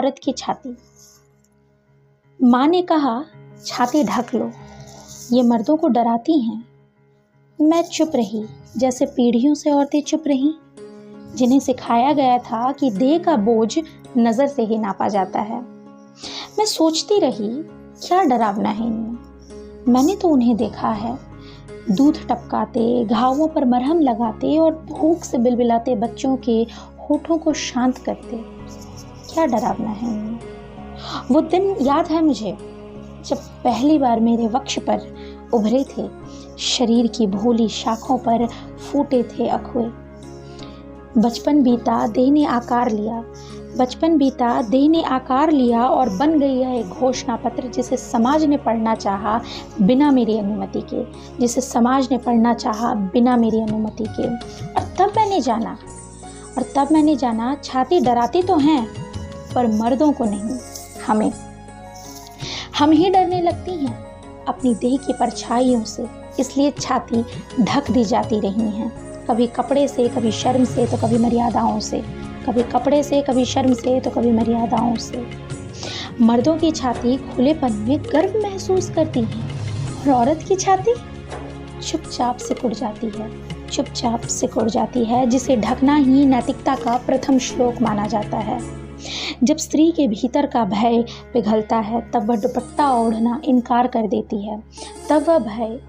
औरत की छाती। माँ ने कहा, छाती ढक लो, ये मर्दों को डराती हैं। मैं चुप रही, जैसे पीढ़ियों से औरतें चुप रहीं, जिन्हें सिखाया गया था कि देह का बोझ नज़र से ही नापा जाता है। मैं सोचती रही, क्या डरावना है इनमें। मैंने तो उन्हें देखा है, दूध टपकाते, घावों पर मरहम लगाते और भूख से बिलबिलाते बच्चों के होठों को शांत करते। क्या डरावना है इनमें। वो दिन याद है मुझे, जब पहली बार मेरे वक्ष पर उभरे थे, शरीर की भोली शाखों पर फूटे थे अखुए। बचपन बीता, देह ने आकार लिया। बचपन बीता, देह ने आकार लिया और बन गई है एक घोषणा पत्र, जिसे समाज ने पढ़ना चाहा बिना मेरी अनुमति के, जिसे समाज ने पढ़ना चाहा बिना मेरी अनुमति के। और तब मैंने जाना, छाती डराती तो हैं, पर मर्दों को नहीं, हमें। हम ही डरने लगती हैं अपनी देह की परछाइयों से, इसलिए छाती ढक दी जाती रही हैं, कभी कपड़े से, कभी शर्म से, तो कभी मर्यादाओं से, कभी कपड़े से, कभी शर्म से, तो कभी मर्यादाओं से। मर्दों की छाती खुलेपन में गर्व महसूस करती है, और औरत की छाती चुपचाप सिकुड़ जाती है, चुपचाप सिकुड़ जाती है, जिसे ढकना ही नैतिकता का प्रथम श्लोक माना जाता है। जब स्त्री के भीतर का भय पिघलता है, तब वह दुपट्टा ओढ़ना इनकार कर देती है। तब वह भय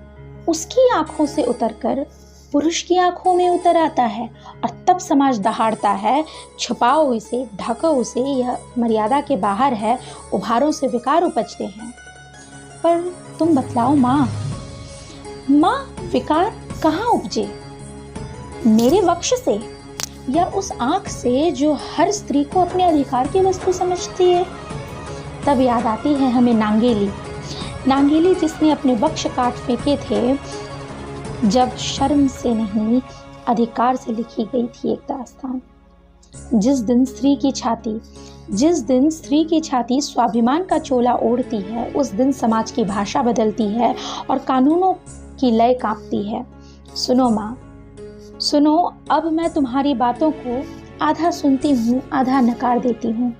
उसकी आंखों से उतरकर पुरुष की आंखों में उतर आता है, और तब समाज दहाड़ता है, छुपाओ इसे, ढको उसे, यह मर्यादा के बाहर है, उभारों से विकार उपजते हैं। पर तुम बतलाओ माँ, विकार कहाँ उपजे? मेरे वक्ष से, या उस आँख से जो हर स्त्री को अपने अधिकार की वस्तु समझती है? तब याद आती है हमें नांगेली, जिसने अपने वक्ष काट फेंके थे, जब शर्म से नहीं, अधिकार से लिखी गई थी एक दास्तान। जिस दिन स्त्री की छाती स्वाभिमान का चोला ओढ़ती है, उस दिन समाज की भाषा बदलती है और कानूनों की लय कांपती है। सुनो माँ, सुनो, अब मैं तुम्हारी बातों को आधा सुनती हूँ, आधा नकार देती हूँ,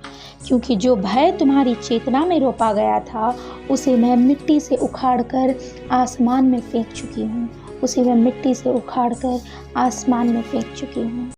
क्योंकि जो भय तुम्हारी चेतना में रोपा गया था, उसे मैं मिट्टी से उखाड़कर आसमान में फेंक चुकी हूँ।